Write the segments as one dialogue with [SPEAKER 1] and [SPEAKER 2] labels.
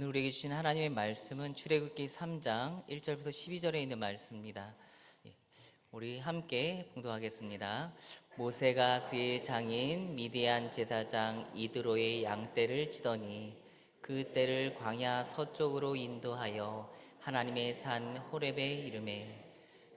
[SPEAKER 1] 오늘 우리에게 주신 하나님의 말씀은 출애굽기 3장 1절부터 12절에 있는 말씀입니다. 우리 함께 봉독하겠습니다. 모세가 그의 장인 미디안 제사장 이드로의 양떼를 치더니 그 떼를 광야 서쪽으로 인도하여 하나님의 산 호렙에 이르매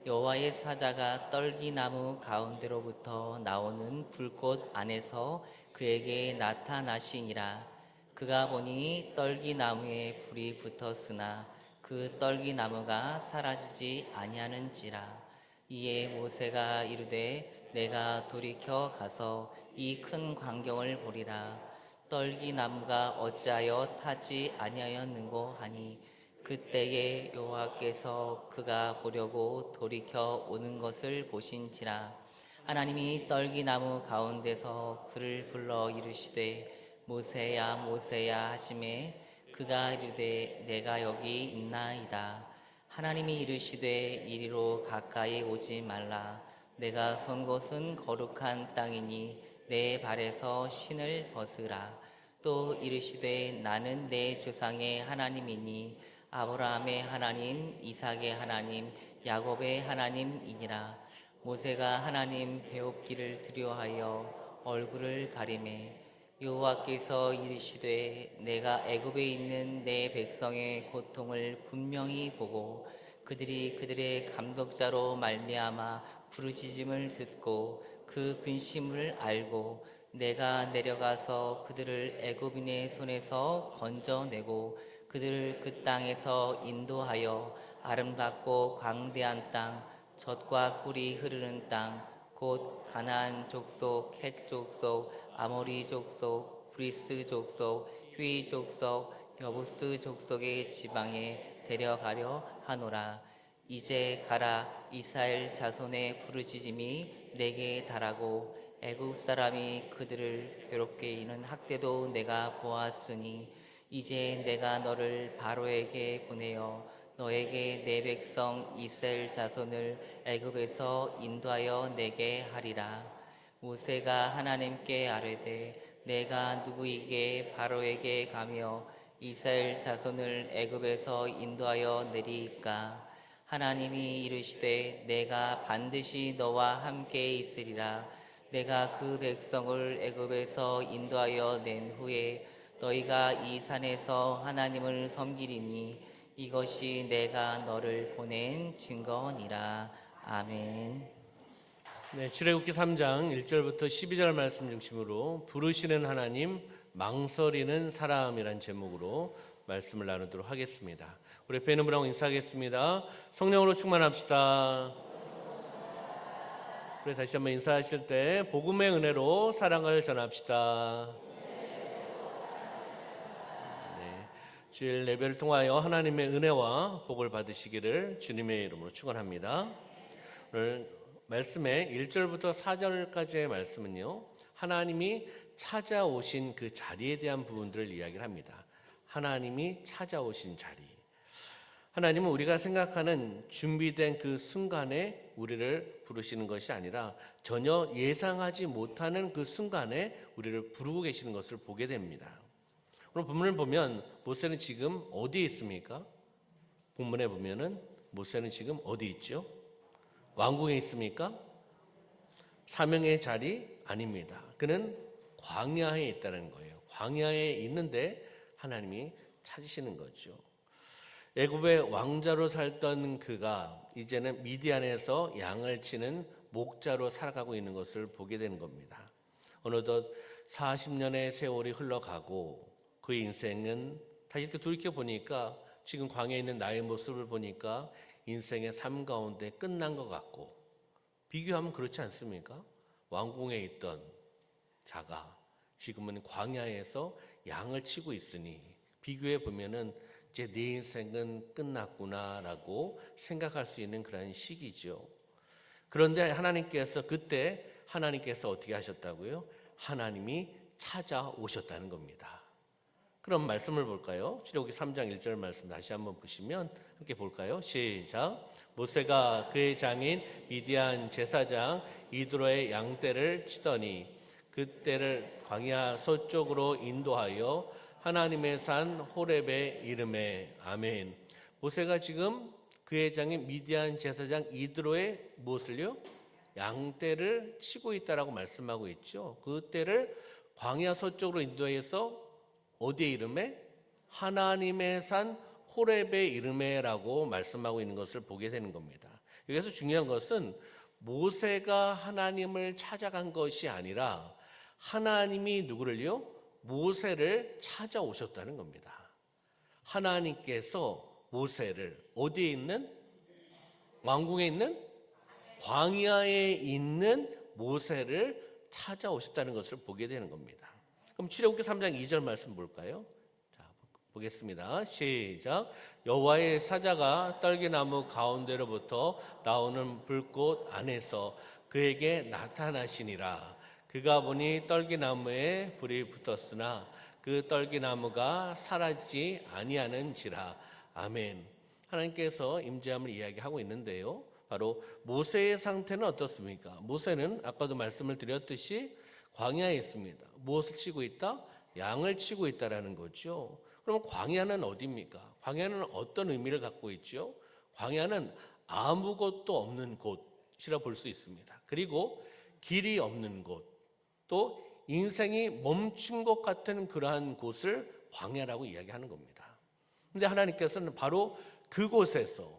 [SPEAKER 1] 여호와의 사자가 떨기나무 가운데로부터 나오는 불꽃 안에서 그에게 나타나시니라. 그가 보니 떨기나무에 불이 붙었으나 그 떨기나무가 사라지지 아니하는지라. 이에 모세가 이르되 내가 돌이켜 가서 이 큰 광경을 보리라. 떨기나무가 어찌하여 타지 아니하였는고 하니 그때에 여호와께서 그가 보려고 돌이켜 오는 것을 보신지라. 하나님이 떨기나무 가운데서 그를 불러 이르시되 모세야 모세야 하시매 그가 이르되 내가 여기 있나이다. 하나님이 이르시되 이리로 가까이 오지 말라. 내가 선 곳은 거룩한 땅이니 내 발에서 신을 벗으라. 또 이르시되 나는 내 조상의 하나님이니 아브라함의 하나님, 이삭의 하나님, 야곱의 하나님이니라. 모세가 하나님 배웁기를 두려워하여 얼굴을 가리매 여호와께서 이르시되 내가 애굽에 있는 내 백성의 고통을 분명히 보고 그들이 그들의 감독자로 말미암아 부르짖음을 듣고 그 근심을 알고 내가 내려가서 그들을 애굽인의 손에서 건져내고 그들을 그 땅에서 인도하여 아름답고 광대한 땅, 젖과 꿀이 흐르는 땅, 곧 가나안 족속, 헷 족속, 아모리 족속, 브리스 족속, 휘 족속, 여부스 족속의 지방에 데려가려 하노라. 이제 가라. 이스라엘 자손의 부르짖음이 내게 달하고 애굽 사람이 그들을 괴롭게 이는 학대도 내가 보았으니 이제 내가 너를 바로에게 보내어 너에게 내 백성 이스라엘 자손을 애굽에서 인도하여 내게 하리라. 모세가 하나님께 아뢰되 내가 누구에게 바로에게 가며 이스라엘 자손을 애굽에서 인도하여 내리이까. 하나님이 이르시되 내가 반드시 너와 함께 있으리라. 내가 그 백성을 애굽에서 인도하여 낸 후에 너희가 이 산에서 하나님을 섬기리니 이것이 내가 너를 보낸 증거니라. 아멘.
[SPEAKER 2] 네, 출애굽기 3장 1절부터 12절 말씀 중심으로 부르시는 하나님, 망설이는 사람이란 제목으로 말씀을 나누도록 하겠습니다. 우리 옆에 있는 분하고 인사하겠습니다. 성령으로 충만합시다. 우리 다시 한번 인사하실 때 복음의 은혜로 사랑을 전합시다. 네, 주일 예배를 통하여 하나님의 은혜와 복을 받으시기를 주님의 이름으로 축원합니다. 오늘 말씀의 1절부터 4절까지의 말씀은요, 하나님이 찾아오신 그 자리에 대한 부분들을 이야기를 합니다. 하나님이 찾아오신 자리. 하나님은 우리가 생각하는 준비된 그 순간에 우리를 부르시는 것이 아니라 전혀 예상하지 못하는 그 순간에 우리를 부르고 계시는 것을 보게 됩니다. 오늘 본문을 보면 모세는 지금 어디에 있습니까? 본문에 보면은 모세는 지금 어디 있죠? 왕궁에 있습니까? 사명의 자리 아닙니다. 그는 광야에 있다는 거예요. 광야에 있는데 하나님이 찾으시는 거죠. 애굽의 왕자로 살던 그가 이제는 미디안에서 양을 치는 목자로 살아가고 있는 것을 보게 되는 겁니다. 어느덧 40년의 세월이 흘러가고 그의 인생은 다시 이렇게 돌이켜 보니까 지금 광야에 있는 나의 모습을 보니까 인생의 삶 가운데 끝난 것 같고, 비교하면 그렇지 않습니까? 왕궁에 있던 자가 지금은 광야에서 양을 치고 있으니 비교해 보면은 이제 내 인생은 끝났구나라고 생각할 수 있는 그런 시기죠. 그런데 그때 하나님께서 어떻게 하셨다고요? 하나님이 찾아오셨다는 겁니다. 그럼 말씀을 볼까요? 출애굽기 3장 1절 말씀 다시 한번 보시면 함께 볼까요? 시작. 모세가 그의 장인 미디안 제사장 이드로의 양떼를 치더니 그 떼를 광야 서쪽으로 인도하여 하나님의 산 호렙의 이름에. 아멘. 모세가 지금 그의 장인 미디안 제사장 이드로의 무엇을요? 양떼를 치고 있다라고 말씀하고 있죠. 그 떼를 광야 서쪽으로 인도해서 어디의 이름에? 하나님의 산 호렙의 이름에라고 말씀하고 있는 것을 보게 되는 겁니다. 여기서 중요한 것은 모세가 하나님을 찾아간 것이 아니라 하나님이 누구를요? 모세를 찾아오셨다는 겁니다. 하나님께서 모세를 어디에 있는? 왕궁에 있는? 광야에 있는 모세를 찾아오셨다는 것을 보게 되는 겁니다. 그럼 출애굽기 3장 2절 말씀 볼까요? 자, 보겠습니다. 시작. 여호와의 사자가 떨기나무 가운데로부터 나오는 불꽃 안에서 그에게 나타나시니라. 그가 보니 떨기나무에 불이 붙었으나 그 떨기나무가 사라지지 아니하는지라. 아멘. 하나님께서 임재함을 이야기하고 있는데요. 바로 모세의 상태는 어떻습니까? 모세는 아까도 말씀을 드렸듯이 광야에 있습니다. 무엇을 치고 있다? 양을 치고 있다라는 거죠. 그럼 광야는 어디입니까? 광야는 어떤 의미를 갖고 있죠? 광야는 아무것도 없는 곳이라 볼 수 있습니다. 그리고 길이 없는 곳, 또 인생이 멈춘 것 같은 그러한 곳을 광야라고 이야기하는 겁니다. 근데 하나님께서는 바로 그곳에서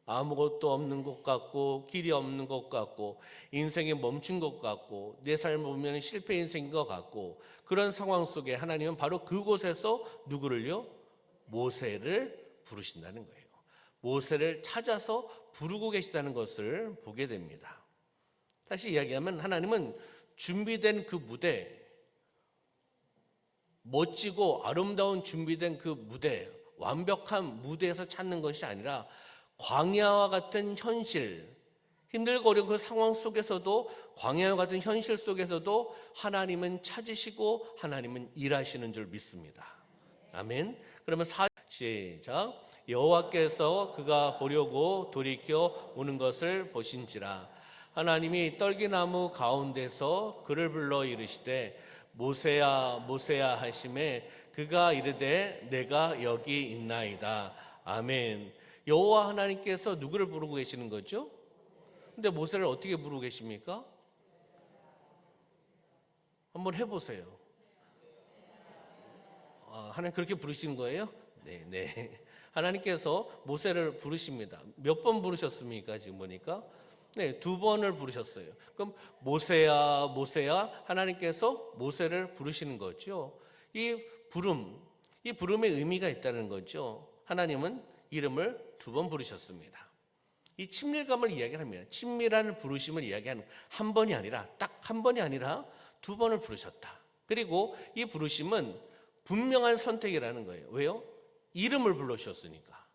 [SPEAKER 2] 아무것도 없는 것 같고 길이 없는 것 같고 인생이 멈춘 것 같고 내 삶을 보면 실패 인생인 것 같고 그런 상황 속에 하나님은 바로 그곳에서 누구를요? 모세를 부르신다는 거예요. 모세를 찾아서 부르고 계시다는 것을 보게 됩니다. 다시 이야기하면 하나님은 준비된 그 무대, 멋지고 아름다운 준비된 그 무대, 완벽한 무대에서 찾는 것이 아니라 광야와 같은 현실, 힘들고 그 상황 속에서도 광야와 같은 현실 속에서도 하나님은 찾으시고 하나님은 일하시는 줄 믿습니다. 아멘. 그러면 시작. 여호와께서 그가 보려고 돌이켜 오는 것을 보신지라. 하나님이 떨기나무 가운데서 그를 불러 이르시되 모세야 모세야 하심에 그가 이르되 내가 여기 있나이다. 아멘. 여호와 하나님께서 누구를 부르고 계시는 거죠? 근데 모세를 어떻게 부르고 계십니까? 한번 해보세요. 하나님 그렇게 부르시는 거예요? 네. 하나님께서 모세를 부르십니다. 몇 번 부르셨습니까? 지금 보니까 네, 2번을 부르셨어요. 그럼 모세야 모세야 하나님께서 모세를 부르시는 거죠. 이 부름의 의미가 있다는 거죠. 하나님은 이름을 2번 부르셨습니다. 이 친밀감을 이야기합니다. 친밀한 부르심을 이야기하는 한 번이 아니라 딱 한 번이 아니라 2번을 부르셨다. 그리고 이 부르심은 분명한 선택이라는 거예요. 왜요? 이름을 불러주셨으니까.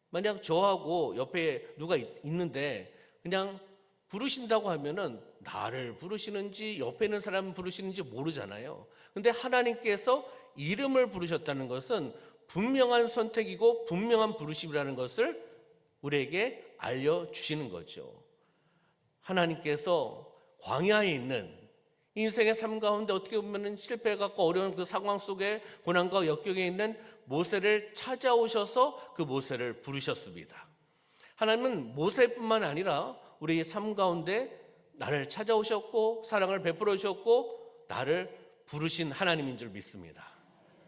[SPEAKER 2] 만약 저하고 옆에 누가 있는데 그냥 부르신다고 하면은 나를 부르시는지 옆에 있는 사람을 부르시는지 모르잖아요. 근데 하나님께서 이름을 부르셨다는 것은 분명한 선택이고 분명한 부르심이라는 것을 우리에게 알려주시는 거죠. 하나님께서 광야에 있는 인생의 삶 가운데 어떻게 보면 실패해갖고 어려운 그 상황 속에 고난과 역경에 있는 모세를 찾아오셔서 그 모세를 부르셨습니다. 하나님은 모세뿐만 아니라 우리 삶 가운데 나를 찾아오셨고 사랑을 베풀어 주셨고 나를 부르신 하나님인 줄 믿습니다.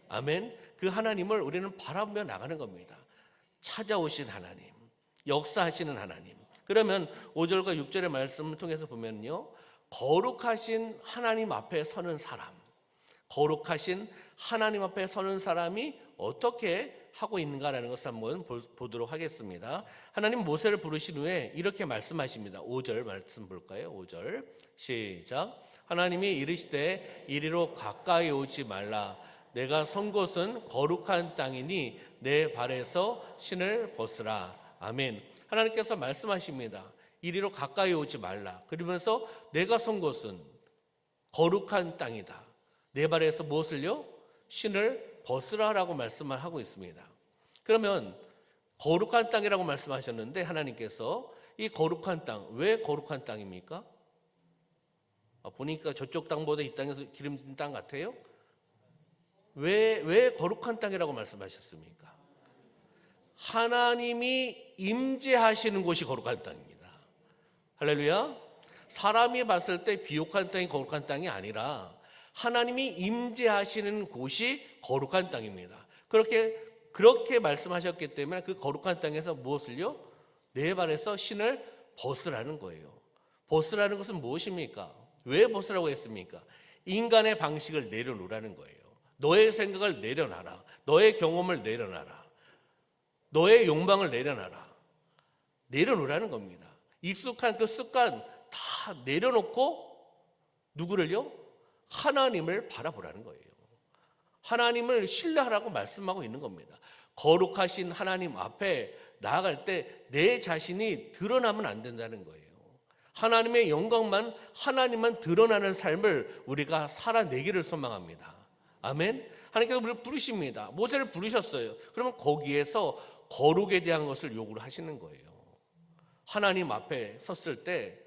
[SPEAKER 2] 아멘. 그 하나님을 우리는 바라보며 나가는 겁니다. 찾아오신 하나님, 역사하시는 하나님. 그러면 5절과 6절의 말씀을 통해서 보면요, 거룩하신 하나님 앞에 서는 사람, 거룩하신 하나님 앞에 서는 사람이 어떻게 하고 있는가라는 것을 한번 보도록 하겠습니다. 하나님 모세를 부르신 후에 이렇게 말씀하십니다. 5절 말씀 볼까요? 5절 시작. 하나님이 이르시되 이리로 가까이 오지 말라. 내가 선 곳은 거룩한 땅이니 내 발에서 신을 벗으라. 아멘. 하나님께서 말씀하십니다. 이리로 가까이 오지 말라. 그러면서 내가 선 곳은 거룩한 땅이다. 내 발에서 무엇을요? 신을 벗으라라고 말씀을 하고 있습니다. 그러면 거룩한 땅이라고 말씀하셨는데 하나님께서 이 거룩한 땅, 왜 거룩한 땅입니까? 보니까 저쪽 땅보다 이 땅에서 기름진 땅 같아요? 왜 거룩한 땅이라고 말씀하셨습니까? 하나님이 임재하시는 곳이 거룩한 땅입니다. 할렐루야. 사람이 봤을 때 비옥한 땅이 거룩한 땅이 아니라 하나님이 임재하시는 곳이 거룩한 땅입니다. 그렇게 말씀하셨기 때문에 그 거룩한 땅에서 무엇을요? 내 발에서 신을 벗으라는 거예요. 벗으라는 것은 무엇입니까? 왜 벗으라고 했습니까? 인간의 방식을 내려놓으라는 거예요. 너의 생각을 내려놔라. 너의 경험을 내려놔라. 너의 욕망을 내려놔라. 내려놓으라는 겁니다. 익숙한 그 습관 다 내려놓고 누구를요? 하나님을 바라보라는 거예요. 하나님을 신뢰하라고 말씀하고 있는 겁니다. 거룩하신 하나님 앞에 나아갈 때 내 자신이 드러나면 안 된다는 거예요. 하나님의 영광만, 하나님만 드러나는 삶을 우리가 살아내기를 소망합니다. 아멘. 하나님께서 우리를 부르십니다. 모세를 부르셨어요. 그러면 거기에서 거룩에 대한 것을 요구를 하시는 거예요. 하나님 앞에 섰을 때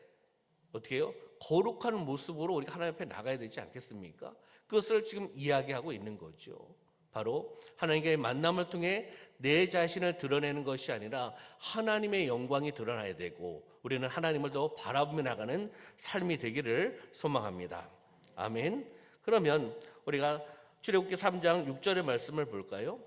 [SPEAKER 2] 어떻게 해요? 거룩한 모습으로 우리가 하나님 앞에 나가야 되지 않겠습니까? 그것을 지금 이야기하고 있는 거죠. 바로 하나님과의 만남을 통해 내 자신을 드러내는 것이 아니라 하나님의 영광이 드러나야 되고 우리는 하나님을 더 바라보며 나가는 삶이 되기를 소망합니다. 아멘. 그러면 우리가 출애굽기 3장 6절의 말씀을 볼까요?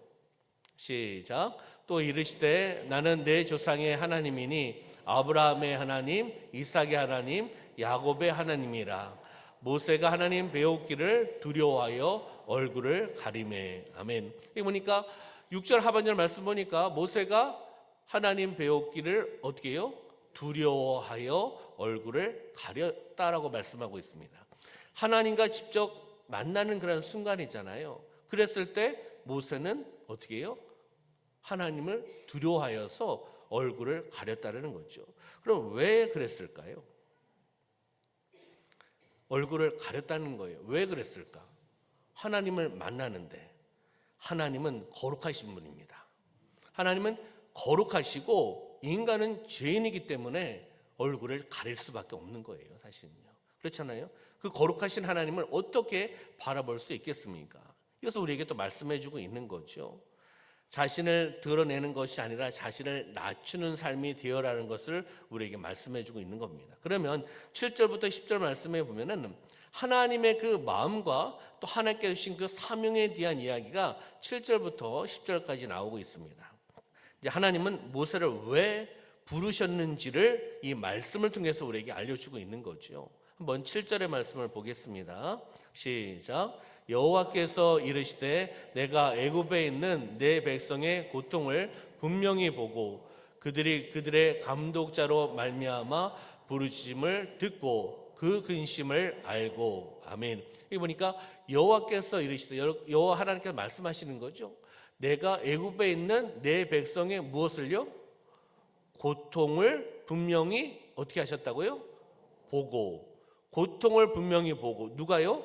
[SPEAKER 2] 시작. 또 이르시되 나는 내 조상의 하나님이니 아브라함의 하나님, 이삭의 하나님, 야곱의 하나님이라. 모세가 하나님 배웠기를 두려워하여 얼굴을 가리매. 아멘. 이 보니까 6절 하반절 말씀 보니까 모세가 하나님 배웠기를 어떻게 해요? 두려워하여 얼굴을 가렸다라고 말씀하고 있습니다. 하나님과 직접 만나는 그런 순간이잖아요. 그랬을 때 모세는 어떻게 해요? 하나님을 두려워하여서 얼굴을 가렸다는 거죠. 그럼 왜 그랬을까요? 얼굴을 가렸다는 거예요. 왜 그랬을까? 하나님을 만나는데 하나님은 거룩하신 분입니다. 하나님은 거룩하시고 인간은 죄인이기 때문에 얼굴을 가릴 수밖에 없는 거예요. 사실은요. 그렇잖아요. 그 거룩하신 하나님을 어떻게 바라볼 수 있겠습니까? 이것을 우리에게 또 말씀해 주고 있는 거죠. 자신을 드러내는 것이 아니라 자신을 낮추는 삶이 되어라는 것을 우리에게 말씀해 주고 있는 겁니다. 그러면 7절부터 10절 말씀해 보면은 하나님의 그 마음과 또 하나님께 주신 그 사명에 대한 이야기가 7절부터 10절까지 나오고 있습니다. 이제 하나님은 모세를 왜 부르셨는지를 이 말씀을 통해서 우리에게 알려주고 있는 거죠. 한번 7절의 말씀을 보겠습니다. 시작. 여호와께서 이르시되 내가 애굽에 있는 내 백성의 고통을 분명히 보고 그들이 그들의 감독자로 말미암아 부르짖음을 듣고 그 근심을 알고. 아멘. 이 보니까 여호와께서 이르시되 여호와 하나님께서 말씀하시는 거죠. 내가 애굽에 있는 내 백성의 무엇을요? 고통을 분명히 어떻게 하셨다고요? 보고. 고통을 분명히 보고. 누가요?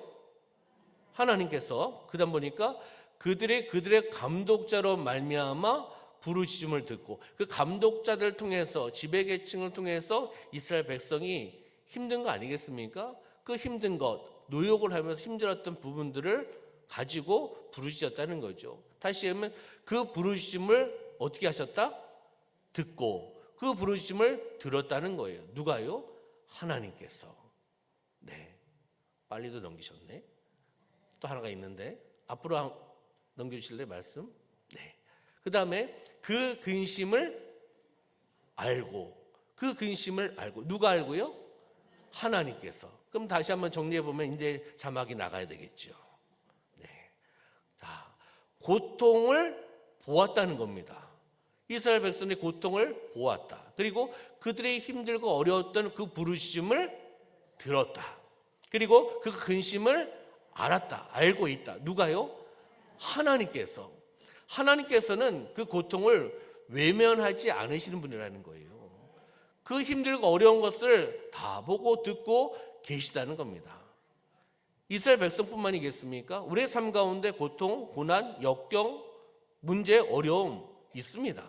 [SPEAKER 2] 하나님께서. 그다음 보니까 그들의 감독자로 말미암아 부르짖음을 듣고 그 감독자들 통해서 지배계층을 통해서 이스라엘 백성이 힘든 거 아니겠습니까? 그 힘든 것, 노역을 하면서 힘들었던 부분들을 가지고 부르짖었다는 거죠. 다시 하면 그 부르짖음을 어떻게 하셨다? 듣고 그 부르짖음을 들었다는 거예요. 누가요? 하나님께서. 네, 빨리도 넘기셨네. 또 하나가 있는데 앞으로 넘겨주실래요? 말씀. 네. 그 다음에 그 근심을 알고 그 근심을 알고 누가 알고요? 하나님께서. 그럼 다시 한번 정리해 보면 이제 자막이 나가야 되겠죠. 네. 자, 고통을 보았다는 겁니다. 이스라엘 백성의 고통을 보았다. 그리고 그들의 힘들고 어려웠던 그 부르짖음을 들었다. 그리고 그 근심을 알았다. 알고 있다. 누가요? 하나님께서. 하나님께서는 그 고통을 외면하지 않으시는 분이라는 거예요. 그 힘들고 어려운 것을 다 보고 듣고 계시다는 겁니다. 이스라엘 백성뿐만이겠습니까? 우리의 삶 가운데 고통, 고난, 역경, 문제, 어려움 있습니다.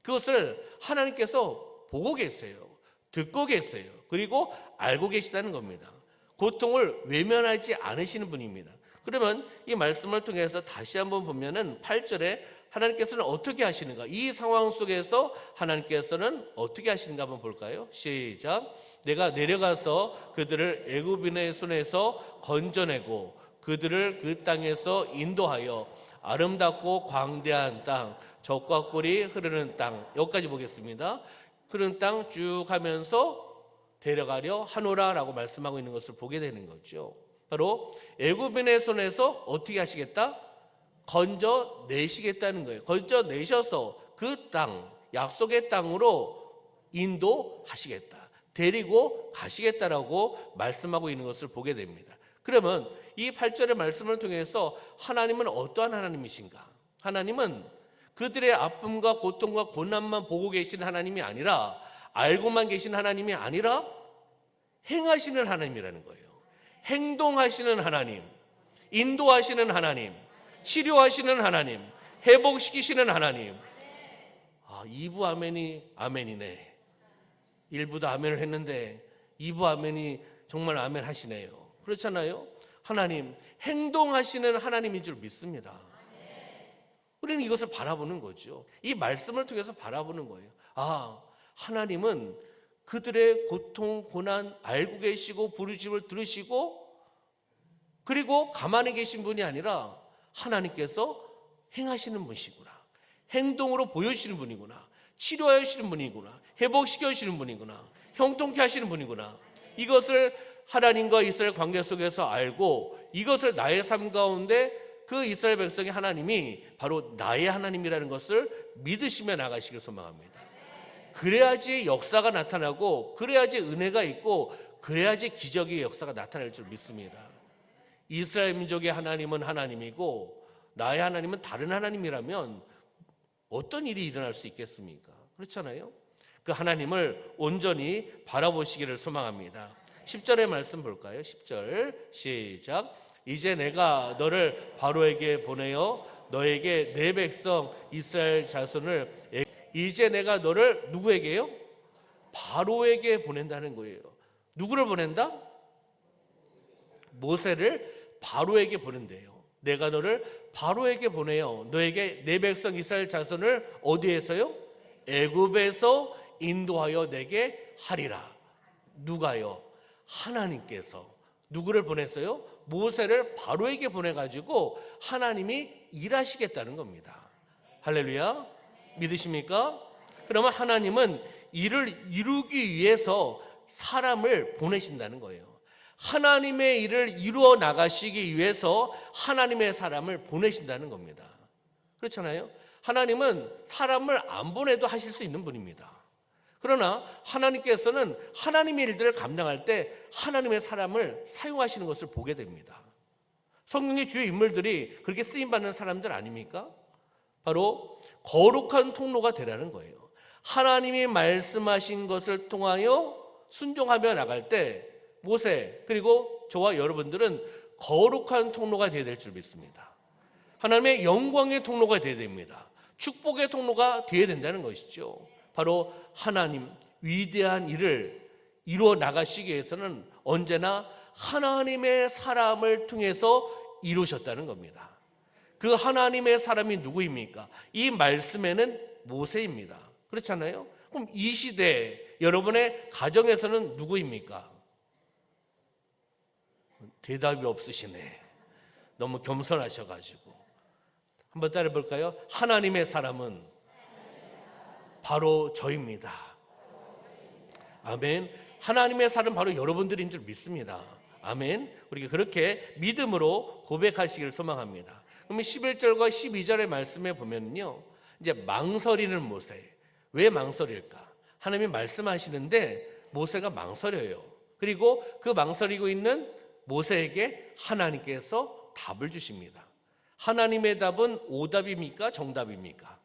[SPEAKER 2] 그것을 하나님께서 보고 계세요. 듣고 계세요. 그리고 알고 계시다는 겁니다. 고통을 외면하지 않으시는 분입니다. 그러면 이 말씀을 통해서 다시 한번 보면은 8절에 하나님께서는 어떻게 하시는가? 이 상황 속에서 하나님께서는 어떻게 하시는가 한번 볼까요? 시작. 내가 내려가서 그들을 애굽인의 손에서 건져내고 그들을 그 땅에서 인도하여 아름답고 광대한 땅, 젖과 꿀이 흐르는 땅, 여기까지 보겠습니다. 흐르는 땅 쭉 하면서 데려가려 하노라라고 말씀하고 있는 것을 보게 되는 거죠. 바로 애굽인의 손에서 어떻게 하시겠다? 건져내시겠다는 거예요. 건져내셔서 그 땅, 약속의 땅으로 인도하시겠다. 데리고 가시겠다라고 말씀하고 있는 것을 보게 됩니다. 그러면 이 8절의 말씀을 통해서 하나님은 어떠한 하나님이신가? 하나님은 그들의 아픔과 고통과 고난만 보고 계신 하나님이 아니라, 알고만 계신 하나님이 아니라 행하시는 하나님이라는 거예요. 행동하시는 하나님, 인도하시는 하나님, 치료하시는 하나님, 회복시키시는 하나님. 2부 아멘이 아멘이네. 1부도 아멘을 했는데 2부 아멘이 정말 아멘 하시네요. 그렇잖아요. 하나님, 행동하시는 하나님인 줄 믿습니다. 우리는 이것을 바라보는 거죠. 이 말씀을 통해서 바라보는 거예요. 하나님은 그들의 고통, 고난 알고 계시고 부르심을 들으시고, 그리고 가만히 계신 분이 아니라 하나님께서 행하시는 분이시구나, 행동으로 보여주시는 분이구나, 치료하시는 분이구나, 회복시켜주시는 분이구나, 형통케 하시는 분이구나. 이것을 하나님과 이스라엘 관계 속에서 알고, 이것을 나의 삶 가운데 그 이스라엘 백성의 하나님이 바로 나의 하나님이라는 것을 믿으시며 나가시길 소망합니다. 그래야지 역사가 나타나고, 그래야지 은혜가 있고, 그래야지 기적의 역사가 나타날 줄 믿습니다. 이스라엘 민족의 하나님은 하나님이고 나의 하나님은 다른 하나님이라면 어떤 일이 일어날 수 있겠습니까? 그렇잖아요. 그 하나님을 온전히 바라보시기를 소망합니다. 10절의 말씀 볼까요? 10절 시작. 이제 내가 너를 바로에게 보내어 너에게 내 백성 이스라엘 자손을, 이제 내가 너를 누구에게요? 바로에게 보낸다는 거예요. 누구를 보낸다? 모세를 바로에게 보낸대요. 내가 너를 바로에게 보내어 너에게 내 백성 이스라엘 자손을 어디에서요? 애굽에서 인도하여 내게 하리라. 누가요? 하나님께서 누구를 보냈어요? 모세를 바로에게 보내가지고 하나님이 일하시겠다는 겁니다. 할렐루야. 믿으십니까? 그러면 하나님은 일을 이루기 위해서 사람을 보내신다는 거예요. 하나님의 일을 이루어 나가시기 위해서 하나님의 사람을 보내신다는 겁니다. 그렇잖아요. 하나님은 사람을 안 보내도 하실 수 있는 분입니다. 그러나 하나님께서는 하나님의 일들을 감당할 때 하나님의 사람을 사용하시는 것을 보게 됩니다. 성경의 주요 인물들이 그렇게 쓰임받는 사람들 아닙니까? 바로 거룩한 통로가 되라는 거예요. 하나님이 말씀하신 것을 통하여 순종하며 나갈 때 모세 그리고 저와 여러분들은 거룩한 통로가 되어야 될 줄 믿습니다. 하나님의 영광의 통로가 되어야 됩니다. 축복의 통로가 되어야 된다는 것이죠. 바로 하나님 위대한 일을 이루어 나가시기 위해서는 언제나 하나님의 사람을 통해서 이루셨다는 겁니다. 그 하나님의 사람이 누구입니까? 이 말씀에는 모세입니다. 그렇잖아요. 그럼 이 시대 여러분의 가정에서는 누구입니까? 대답이 없으시네. 너무 겸손하셔가지고 한번 따라해 볼까요? 하나님의 사람은 바로 저입니다. 아멘. 하나님의 사람 바로 여러분들인 줄 믿습니다. 아멘. 우리가 그렇게 믿음으로 고백하시기를 소망합니다. 그러면 11절과 12절의 말씀에 보면요, 이제 망설이는 모세. 왜 망설일까? 하나님이 말씀하시는데 모세가 망설여요. 그리고 그 망설이고 있는 모세에게 하나님께서 답을 주십니다. 하나님의 답은 오답입니까? 정답입니까?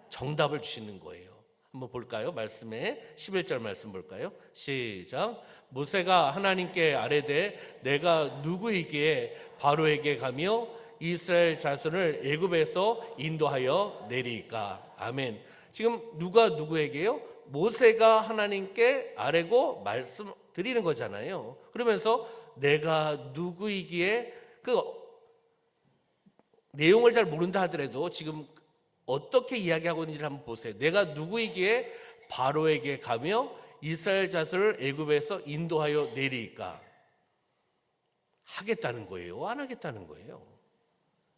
[SPEAKER 2] 정답을 주시는 거예요. 한번 볼까요? 말씀에 11절 말씀 볼까요? 시작. 모세가 하나님께 아뢰되 내가 누구이기에 바로에게 가며 이스라엘 자손을 애굽에서 인도하여 내리까? 아멘. 지금 누가 누구에게요? 모세가 하나님께 아뢰고 말씀 드리는 거잖아요. 그러면서 내가 누구이기에 그 내용을 잘 모른다 하더라도 지금 어떻게 이야기하고 있는지를 한번 보세요. 내가 누구에게 바로에게 가며 이스라엘 자손을 애굽에서 인도하여 내리까? 하겠다는 거예요? 안 하겠다는 거예요?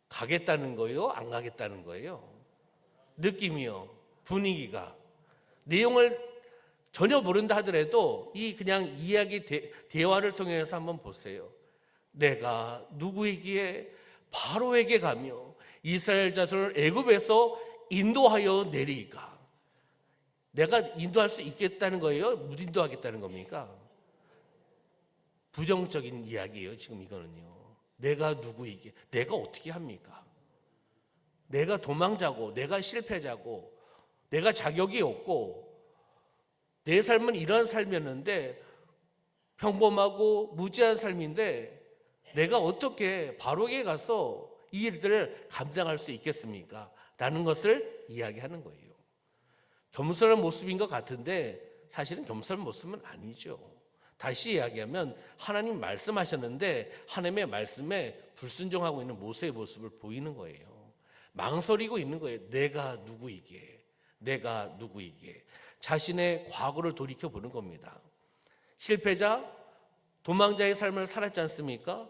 [SPEAKER 2] 가겠다는 거예요? 안 가겠다는 거예요? 느낌이요, 분위기가, 내용을 전혀 모른다 하더라도 이 그냥 이야기 대화를 통해서 한번 보세요. 내가 누구에게 바로에게 가며 이스라엘 자손을 애굽에서 인도하여 내리까? 내가 인도할 수 있겠다는 거예요? 못 인도하겠다는 겁니까? 부정적인 이야기예요. 지금 이거는요. 내가 누구에게, 내가 어떻게 합니까? 내가 도망자고, 내가 실패자고, 내가 자격이 없고, 내 삶은 이런 삶이었는데 평범하고 무지한 삶인데 내가 어떻게 바로에게 가서 이 일들을 감당할 수 있겠습니까? 라는 것을 이야기하는 거예요. 겸손한 모습인 것 같은데 사실은 겸손한 모습은 아니죠. 다시 이야기하면 하나님 말씀하셨는데 하나님의 말씀에 불순종하고 있는 모세의 모습을 보이는 거예요. 망설이고 있는 거예요. 내가 누구이게, 내가 누구이게. 자신의 과거를 돌이켜 보는 겁니다. 실패자, 도망자의 삶을 살았지 않습니까?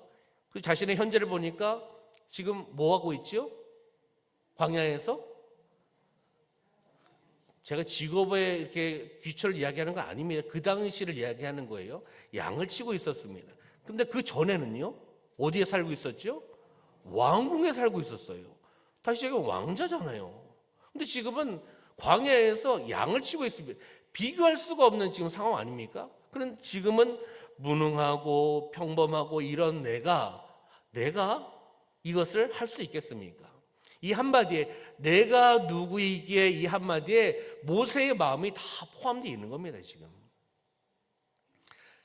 [SPEAKER 2] 그 자신의 현재를 보니까 지금 뭐 하고 있죠? 광야에서? 제가 직업에 이렇게 귀처를 이야기하는 거 아닙니다. 그 당시를 이야기하는 거예요. 양을 치고 있었습니다. 근데 그 전에는요, 어디에 살고 있었죠? 왕궁에 살고 있었어요. 다시 얘기하면 왕자잖아요. 근데 지금은 광야에서 양을 치고 있습니다. 비교할 수가 없는 지금 상황 아닙니까? 그런데 지금은 무능하고 평범하고 이런 내가 이것을 할 수 있겠습니까? 이 한마디에 내가 누구이기에 이 한마디에 모세의 마음이 다 포함되어 있는 겁니다. 지금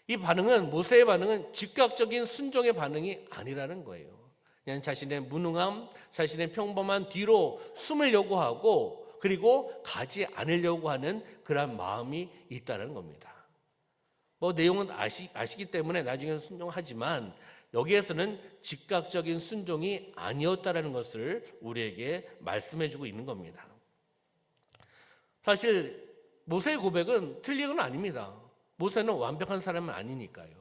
[SPEAKER 2] 이 반응은, 모세의 반응은 즉각적인 순종의 반응이 아니라는 거예요. 그냥 자신의 무능함, 자신의 평범한 뒤로 숨으려고 하고 그리고 가지 않으려고 하는 그런 마음이 있다는 겁니다. 뭐 내용은 아시기 때문에 나중에는 순종하지만 여기에서는 즉각적인 순종이 아니었다라는 것을 우리에게 말씀해주고 있는 겁니다. 사실 모세의 고백은 틀린 건 아닙니다. 모세는 완벽한 사람은 아니니까요.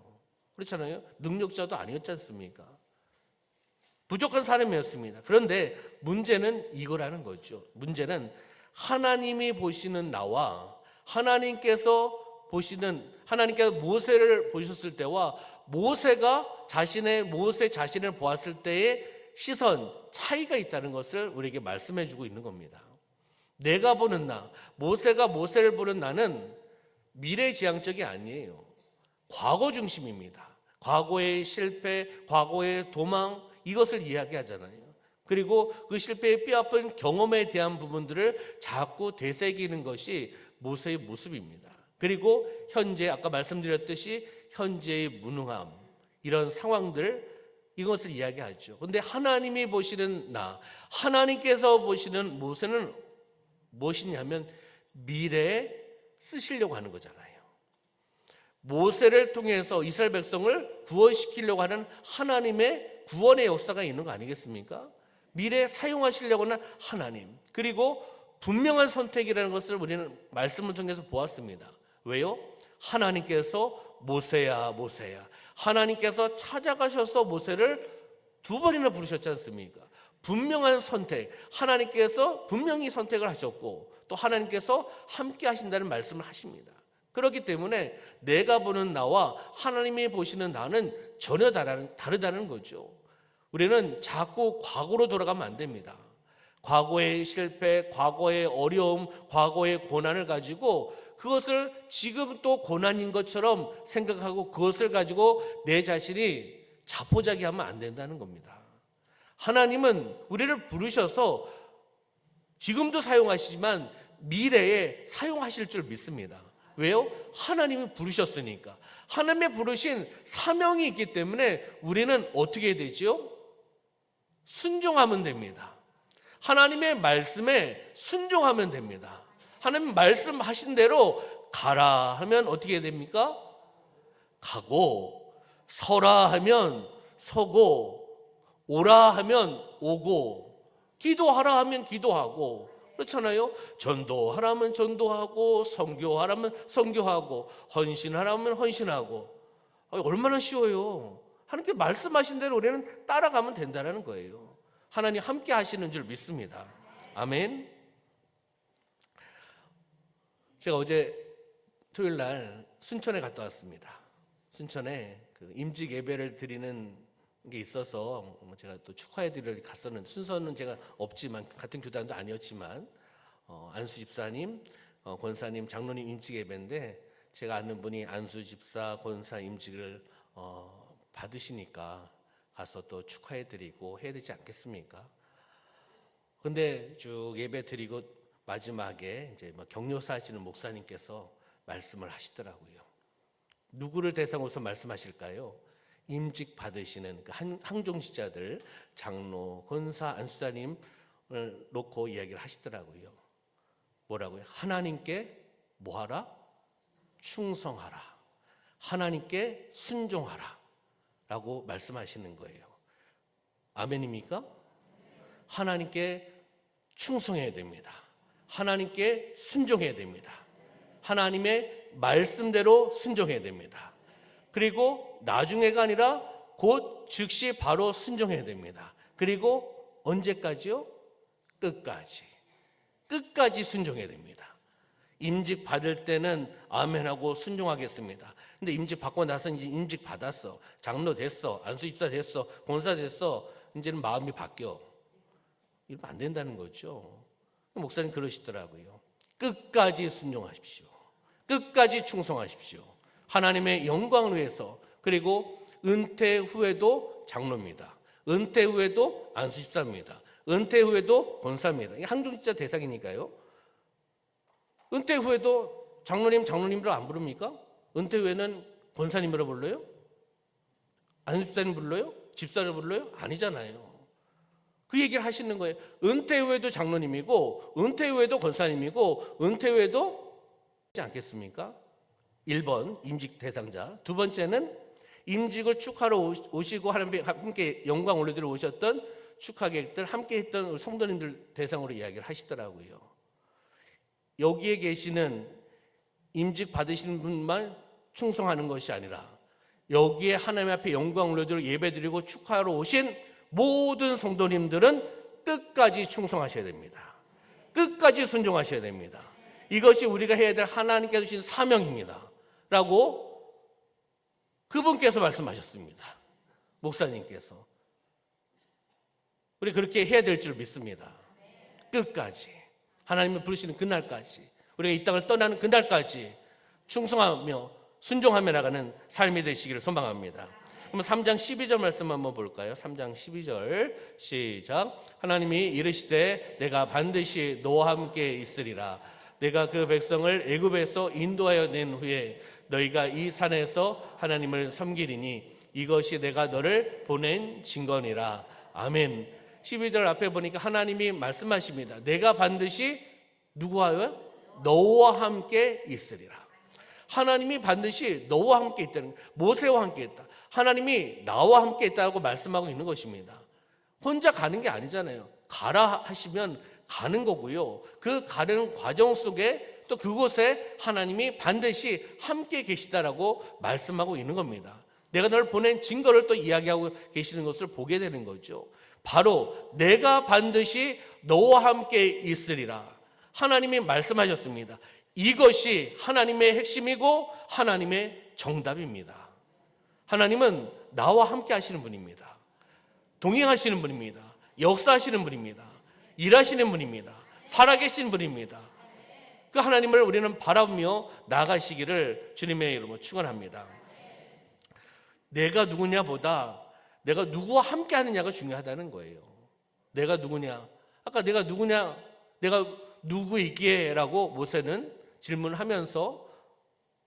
[SPEAKER 2] 그렇잖아요. 능력자도 아니었지 않습니까? 부족한 사람이었습니다. 그런데 문제는 이거라는 거죠. 문제는 하나님이 보시는 나와 하나님께서 모세를 보셨을 때와 모세 자신을 보았을 때의 시선 차이가 있다는 것을 우리에게 말씀해 주고 있는 겁니다. 내가 보는 나, 모세가 모세를 보는 나는 미래지향적이 아니에요. 과거 중심입니다. 과거의 실패, 과거의 도망, 이것을 이야기하잖아요. 그리고 그 실패의 뼈아픈 경험에 대한 부분들을 자꾸 되새기는 것이 모세의 모습입니다. 그리고 현재 아까 말씀드렸듯이 현재의 무능함, 이런 상황들, 이것을 이야기하죠. 그런데 하나님이 보시는 나, 하나님께서 보시는 모세는 무엇이냐면 미래에 쓰시려고 하는 거잖아요. 모세를 통해서 이스라엘 백성을 구원시키려고 하는 하나님의 구원의 역사가 있는 거 아니겠습니까? 미래에 사용하시려고 하는 하나님, 그리고 분명한 선택이라는 것을 우리는 말씀을 통해서 보았습니다. 왜요? 하나님께서 모세야 모세야, 하나님께서 찾아가셔서 모세를 2번이나 부르셨지 않습니까? 분명한 선택, 하나님께서 분명히 선택을 하셨고 또 하나님께서 함께 하신다는 말씀을 하십니다. 그렇기 때문에 내가 보는 나와 하나님이 보시는 나는 전혀 다르다는 거죠. 우리는 자꾸 과거로 돌아가면 안 됩니다. 과거의 실패, 과거의 어려움, 과거의 고난을 가지고 그것을 지금 또 고난인 것처럼 생각하고 그것을 가지고 내 자신이 자포자기하면 안 된다는 겁니다. 하나님은 우리를 부르셔서 지금도 사용하시지만 미래에 사용하실 줄 믿습니다. 왜요? 하나님이 부르셨으니까. 하나님의 부르신 사명이 있기 때문에 우리는 어떻게 해야 되죠? 순종하면 됩니다. 하나님의 말씀에 순종하면 됩니다. 하나님 말씀하신 대로 가라 하면 어떻게 해야 됩니까? 가고, 서라 하면 서고, 오라 하면 오고, 기도하라 하면 기도하고, 그렇잖아요. 전도하라 하면 전도하고, 선교하라 하면 선교하고, 헌신하라 하면 헌신하고. 얼마나 쉬워요. 하나님께 말씀하신 대로 우리는 따라가면 된다는 거예요. 하나님 함께 하시는 줄 믿습니다. 아멘. 제가 어제 토요일 날 순천에 갔다 왔습니다. 순천에 그 임직 예배를 드리는 게 있어서 제가 또 축하해 드리러 갔었는데, 순서는 제가 없지만, 같은 교단도 아니었지만 안수 집사님, 권사님, 장로님 임직 예배인데, 제가 아는 분이 안수 집사, 권사 임직을 받으시니까 가서 또 축하해 드리고 해야 되지 않겠습니까? 근데 쭉 예배 드리고 마지막에 이제 격려사 하시는 목사님께서 말씀을 하시더라고요. 누구를 대상으로서 말씀하실까요? 임직 받으시는 그 항종지자들, 장로, 권사, 안수사님을 놓고 이야기를 하시더라고요. 뭐라고요? 하나님께 뭐하라? 충성하라. 하나님께 순종하라 라고 말씀하시는 거예요. 아멘입니까? 하나님께 충성해야 됩니다. 하나님께 순종해야 됩니다. 하나님의 말씀대로 순종해야 됩니다. 그리고 나중에가 아니라 곧 즉시 바로 순종해야 됩니다. 그리고 언제까지요? 끝까지 순종해야 됩니다. 임직 받을 때는 아멘하고 순종하겠습니다. 근데 임직 받고 나서 이제 임직 받았어, 장로 됐어, 안수집사 됐어, 권사 됐어, 이제는 마음이 바뀌어. 이러면 안 된다는 거죠. 목사님 그러시더라고요. 끝까지 순종하십시오. 끝까지 충성하십시오. 하나님의 영광을 위해서. 그리고 은퇴 후에도 장로입니다. 은퇴 후에도 안수집사입니다. 은퇴 후에도 권사입니다. 이게 항종지자 대상이니까요. 은퇴 후에도 장로님으로 안 부릅니까? 은퇴 후에는 권사님으로 불러요? 안수집사님 불러요? 집사를 불러요? 아니잖아요. 그 얘기를 하시는 거예요. 은퇴 후에도 장로님이고, 은퇴 후에도 권사님이고, 은퇴 후에도 하지 않겠습니까? 1번 임직 대상자. 두 번째는 임직을 축하러 오시고 함께 영광 올려드려 오셨던 축하객들, 함께 했던 성도님들 대상으로 이야기를 하시더라고요. 여기에 계시는 임직 받으시는 분만 충성하는 것이 아니라, 여기에 하나님 앞에 영광 올려드려 예배드리고 축하하러 오신 모든 성도님들은 끝까지 충성하셔야 됩니다. 끝까지 순종하셔야 됩니다. 이것이 우리가 해야 될 하나님께서 주신 사명입니다 라고 그분께서 말씀하셨습니다. 목사님께서. 우리 그렇게 해야 될 줄 믿습니다. 끝까지, 하나님을 부르시는 그날까지, 우리가 이 땅을 떠나는 그날까지 충성하며 순종하며 나가는 삶이 되시기를 소망합니다. 그럼 3장 12절 말씀 한번 볼까요? 3장 12절 시작. 하나님이 이르시되 내가 반드시 너와 함께 있으리라. 내가 그 백성을 애굽에서 인도하여 낸 후에 너희가 이 산에서 하나님을 섬기리니 이것이 내가 너를 보낸 증거니라. 아멘. 12절 앞에 보니까 하나님이 말씀하십니다. 내가 반드시 누구와요? 너와 함께 있으리라. 하나님이 반드시 너와 함께 있다는 거예요. 모세와 함께 있다. 하나님이 나와 함께 있다고 말씀하고 있는 것입니다. 혼자 가는 게 아니잖아요. 가라 하시면 가는 거고요. 그 가는 과정 속에 또 그곳에 하나님이 반드시 함께 계시다라고 말씀하고 있는 겁니다. 내가 너를 보낸 증거를 또 이야기하고 계시는 것을 보게 되는 거죠. 바로 내가 반드시 너와 함께 있으리라. 하나님이 말씀하셨습니다. 이것이 하나님의 핵심이고 하나님의 정답입니다. 하나님은 나와 함께 하시는 분입니다. 동행하시는 분입니다. 역사하시는 분입니다. 일하시는 분입니다. 살아계신 분입니다. 그 하나님을 우리는 바라보며 나가시기를 주님의 이름으로 축원합니다. 내가 누구냐 보다 내가 누구와 함께 하느냐가 중요하다는 거예요. 내가 누구냐? 아까 내가 누구냐? 내가 누구이기에? 라고 모세는 질문하면서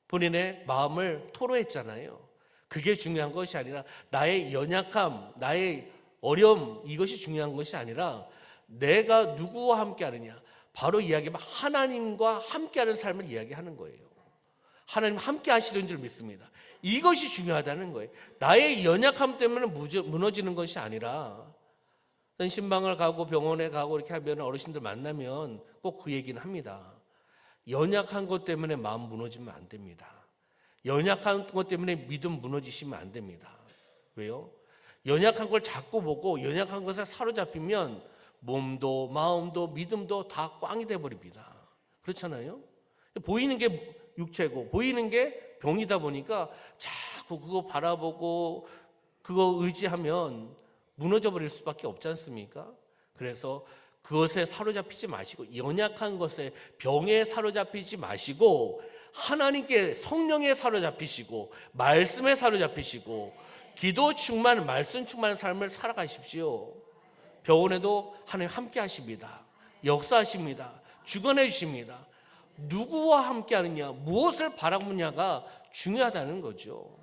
[SPEAKER 2] 본인의 마음을 토로했잖아요. 그게 중요한 것이 아니라 나의 연약함, 나의 어려움, 이것이 중요한 것이 아니라 내가 누구와 함께 하느냐. 바로 이야기하면 하나님과 함께하는 삶을 이야기하는 거예요. 하나님 함께 하시는 줄 믿습니다. 이것이 중요하다는 거예요. 나의 연약함 때문에 무너지는 것이 아니라 신방을 가고 병원에 가고 이렇게 하면 어르신들 만나면 꼭 그 얘기는 합니다. 연약한 것 때문에 마음 무너지면 안 됩니다. 연약한 것 때문에 믿음 무너지시면 안 됩니다. 왜요? 연약한 걸 자꾸 보고 연약한 것에 사로잡히면 몸도 마음도 믿음도 다 꽝이 돼버립니다. 그렇잖아요? 보이는 게 육체고 보이는 게 병이다 보니까 자꾸 그거 바라보고 그거 의지하면 무너져 버릴 수밖에 없지 않습니까? 그래서 그것에 사로잡히지 마시고 연약한 것에 병에 사로잡히지 마시고 하나님께 성령에 사로잡히시고 말씀에 사로잡히시고 기도 충만 말씀 충만한 삶을 살아가십시오. 병원에도 하나님 함께 하십니다. 역사하십니다. 주관해 주십니다. 누구와 함께 하느냐 무엇을 바라보느냐가 중요하다는 거죠.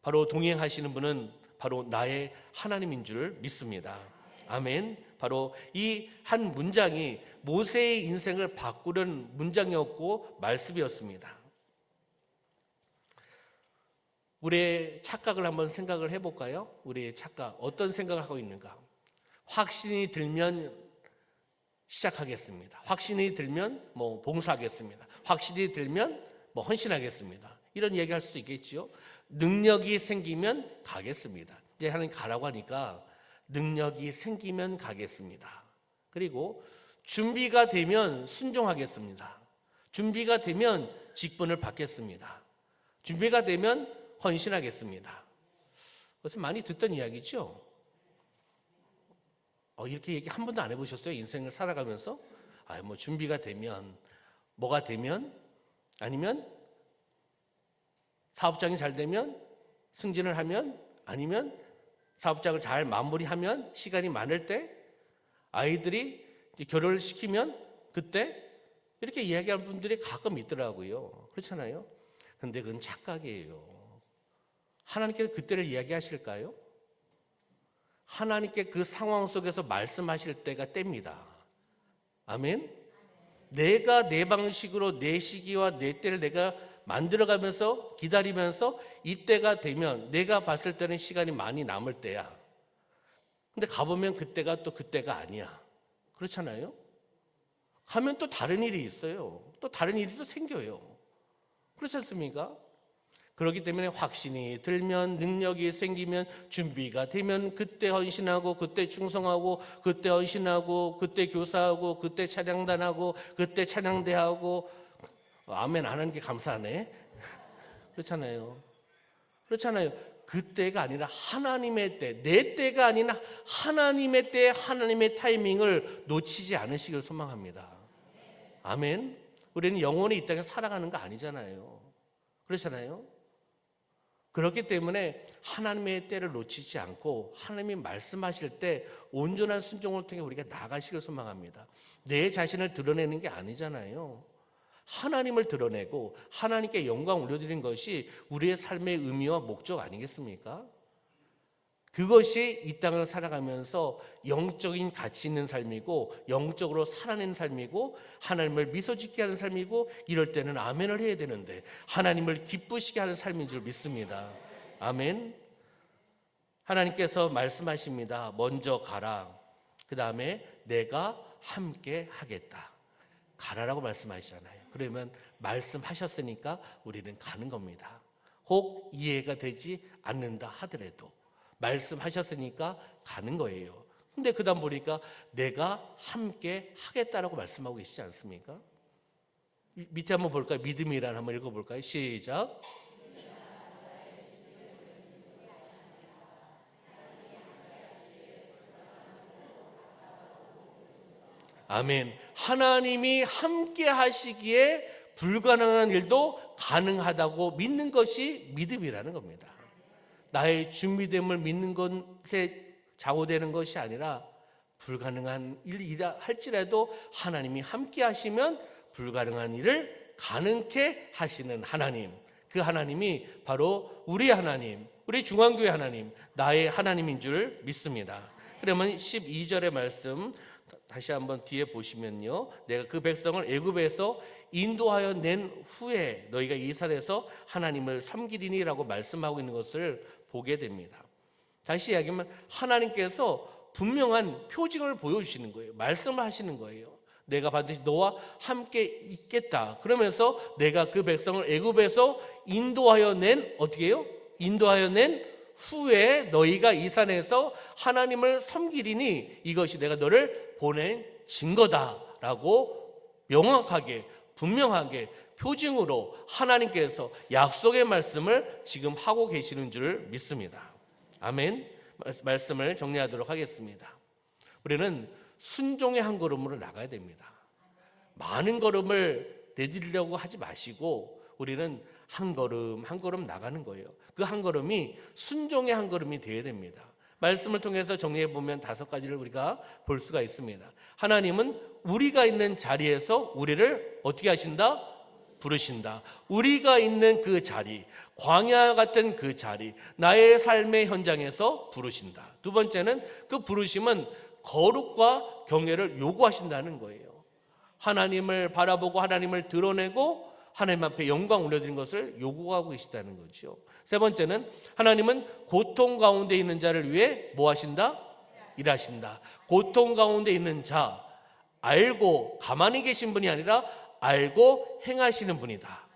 [SPEAKER 2] 바로 동행하시는 분은 바로 나의 하나님인 줄 믿습니다. 아멘. 바로 이 한 문장이 모세의 인생을 바꾸는 문장이었고 말씀이었습니다. 우리의 착각을 한번 생각을 해볼까요? 우리의 착각 어떤 생각을 하고 있는가? 확신이 들면 시작하겠습니다. 확신이 들면 봉사하겠습니다. 확신이 들면 헌신하겠습니다. 이런 얘기할 수 있겠지요. 능력이 생기면 가겠습니다. 이제 하나님 가라고 하니까 능력이 생기면 가겠습니다. 그리고 준비가 되면 순종하겠습니다. 준비가 되면 직분을 받겠습니다. 준비가 되면 헌신하겠습니다. 그것은 많이 듣던 이야기죠. 이렇게 얘기 한 번도 안 해보셨어요? 인생을 살아가면서 준비가 되면 뭐가 되면 아니면 사업장이 잘 되면 승진을 하면 아니면 사업장을 잘 마무리하면 시간이 많을 때 아이들이 결혼을 시키면 그때 이렇게 이야기하는 분들이 가끔 있더라고요. 그렇잖아요. 그런데 그건 착각이에요. 하나님께서 그때를 이야기하실까요? 하나님께 그 상황 속에서 말씀하실 때가 때입니다. 아멘. 내가 내 방식으로 내 시기와 내 때를 내가 만들어가면서 기다리면서 이때가 되면 내가 봤을 때는 시간이 많이 남을 때야. 근데 가보면 그때가 또 그때가 아니야. 그렇잖아요? 가면 또 다른 일이 있어요. 또 다른 일이 또 생겨요. 그렇지 않습니까? 그렇기 때문에 확신이 들면 능력이 생기면 준비가 되면 그때 헌신하고 그때 충성하고 그때 헌신하고 그때 교사하고 그때 찬양단하고 그때 찬양대하고 아멘 안 하는 게 감사하네. 그렇잖아요. 그렇잖아요. 그때가 아니라 하나님의 때, 내 때가 아니라 하나님의 때, 하나님의 타이밍을 놓치지 않으시길 소망합니다. 아멘. 우리는 영원히 이 땅에 살아가는 거 아니잖아요. 그렇잖아요. 그렇기 때문에 하나님의 때를 놓치지 않고 하나님이 말씀하실 때 온전한 순종을 통해 우리가 나가시길 소망합니다. 내 자신을 드러내는 게 아니잖아요. 하나님을 드러내고 하나님께 영광 올려드리는 것이 우리의 삶의 의미와 목적 아니겠습니까? 그것이 이 땅을 살아가면서 영적인 가치 있는 삶이고 영적으로 살아내는 삶이고 하나님을 미소짓게 하는 삶이고 이럴 때는 아멘을 해야 되는데 하나님을 기쁘시게 하는 삶인 줄 믿습니다. 아멘. 하나님께서 말씀하십니다. 먼저 가라. 그 다음에 내가 함께 하겠다. 가라라고 말씀하시잖아요. 그러면 말씀하셨으니까 우리는 가는 겁니다. 혹 이해가 되지 않는다 하더라도 말씀하셨으니까 가는 거예요. 근데 그 다음 보니까 내가 함께 하겠다라고 말씀하고 계시지 않습니까? 밑에 한번 볼까요? 믿음이란 한번 읽어볼까요? 시작. 아멘. 하나님이 함께 하시기에 불가능한 일도 가능하다고 믿는 것이 믿음이라는 겁니다. 나의 준비됨을 믿는 것에 좌우되는 것이 아니라 불가능한 일이라 할지라도 하나님이 함께 하시면 불가능한 일을 가능케 하시는 하나님. 그 하나님이 바로 우리 하나님, 우리 중앙교회 하나님, 나의 하나님인 줄 믿습니다. 그러면 12절의 말씀 다시 한번 뒤에 보시면요. 내가 그 백성을 애굽에서 인도하여 낸 후에 너희가 이스라엘에서 하나님을 섬기리니라고 말씀하고 있는 것을 보게 됩니다. 다시 이야기하면 하나님께서 분명한 표징을 보여주시는 거예요. 말씀을 하시는 거예요. 내가 반드시 너와 함께 있겠다. 그러면서 내가 그 백성을 애굽에서 인도하여 낸, 어떻게 해요? 인도하여 낸 후에 너희가 이 산에서 하나님을 섬기리니 이것이 내가 너를 보낸 증거다라고 명확하게 분명하게 표징으로 하나님께서 약속의 말씀을 지금 하고 계시는 줄 믿습니다. 아멘. 말씀을 정리하도록 하겠습니다. 우리는 순종의 한 걸음으로 나가야 됩니다. 많은 걸음을 내디디려고 하지 마시고 우리는 한 걸음 한 걸음 나가는 거예요. 그 한 걸음이 순종의 한 걸음이 되어야 됩니다. 말씀을 통해서 정리해 보면 5가지를 우리가 볼 수가 있습니다. 하나님은 우리가 있는 자리에서 우리를 어떻게 하신다? 부르신다. 우리가 있는 그 자리, 광야 같은 그 자리, 나의 삶의 현장에서 부르신다. 두 번째는 그 부르심은 거룩과 경외를 요구하신다는 거예요. 하나님을 바라보고 하나님을 드러내고 하나님 앞에 영광 올려드린 것을 요구하고 계시다는 거죠. 세 번째는 하나님은 고통 가운데 있는 자를 위해 뭐 하신다? 일하신다. 고통 가운데 있는 자, 알고 가만히 계신 분이 아니라 알고 행하시는 분이다.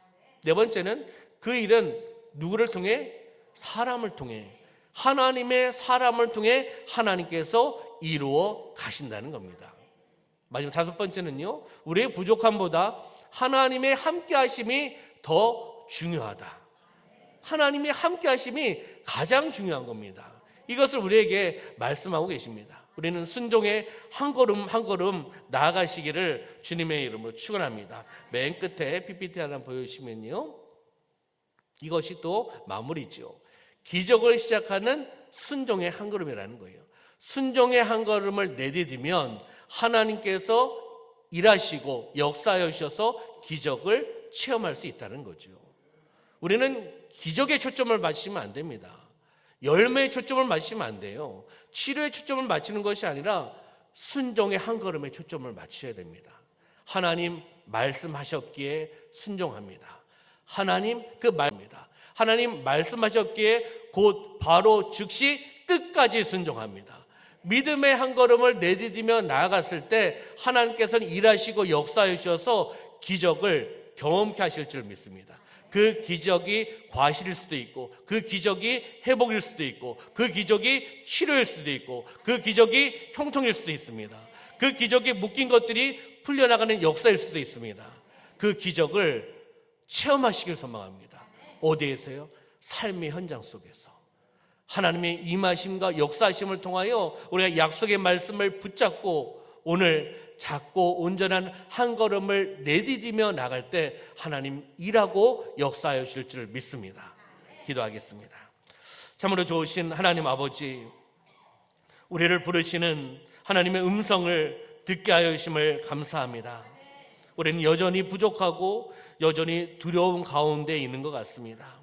[SPEAKER 2] 네 번째는 그 일은 누구를 통해? 사람을 통해, 하나님의 사람을 통해 하나님께서 이루어 가신다는 겁니다. 마지막 5번째는요, 우리의 부족함보다 하나님의 함께 하심이 더 중요하다. 하나님의 함께 하심이 가장 중요한 겁니다. 이것을 우리에게 말씀하고 계십니다. 우리는 순종의 한 걸음 한 걸음 나아가시기를 주님의 이름으로 축원합니다. 맨 끝에 PPT 하나 보여주시면요, 이것이 또 마무리죠. 기적을 시작하는 순종의 한 걸음이라는 거예요. 순종의 한 걸음을 내디디면 하나님께서 일하시고 역사하여 주셔서 기적을 체험할 수 있다는 거죠. 우리는 기적에 초점을 맞추면 안 됩니다. 열매에 초점을 맞추면 안 돼요. 치료에 초점을 맞추는 것이 아니라 순종의 한 걸음에 초점을 맞춰야 됩니다. 하나님 말씀하셨기에 순종합니다. 하나님 그 말입니다. 하나님 말씀하셨기에 곧 바로 즉시 끝까지 순종합니다. 믿음의 한 걸음을 내디디며 나아갔을 때 하나님께서는 일하시고 역사해 주셔서 기적을 경험케 하실 줄 믿습니다. 그 기적이 과실일 수도 있고, 그 기적이 회복일 수도 있고, 그 기적이 치료일 수도 있고, 그 기적이 형통일 수도 있습니다. 그 기적이 묶인 것들이 풀려나가는 역사일 수도 있습니다. 그 기적을 체험하시길 소망합니다. 어디에서요? 삶의 현장 속에서 하나님의 임하심과 역사하심을 통하여 우리가 약속의 말씀을 붙잡고 오늘 작고 온전한 한 걸음을 내디디며 나갈 때 하나님 일하고 역사하여 주실 줄 믿습니다. 기도하겠습니다. 참으로 좋으신 하나님 아버지, 우리를 부르시는 하나님의 음성을 듣게 하여 주심을 감사합니다. 우리는 여전히 부족하고 여전히 두려움 가운데 있는 것 같습니다.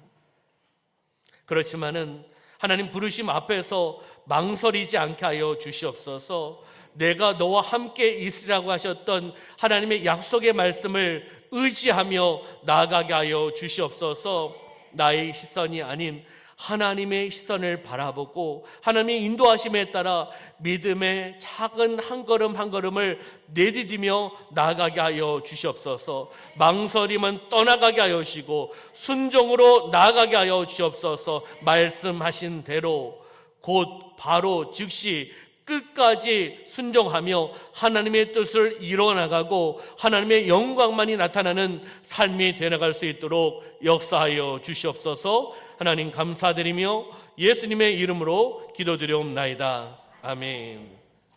[SPEAKER 2] 그렇지만은 하나님 부르심 앞에서 망설이지 않게 하여 주시옵소서. 내가 너와 함께 있으라고 하셨던 하나님의 약속의 말씀을 의지하며 나아가게 하여 주시옵소서. 나의 시선이 아닌 하나님의 시선을 바라보고 하나님의 인도하심에 따라 믿음의 작은 한 걸음 한 걸음을 내디디며 나아가게 하여 주시옵소서. 망설임은 떠나가게 하여 주시고 순종으로 나아가게 하여 주시옵소서. 말씀하신 대로 곧 바로 즉시 끝까지 순종하며 하나님의 뜻을 이루어나가고 하나님의 영광만이 나타나는 삶이 되어나갈 수 있도록 역사하여 주시옵소서. 하나님 감사드리며 예수님의 이름으로 기도드리옵나이다. 아멘.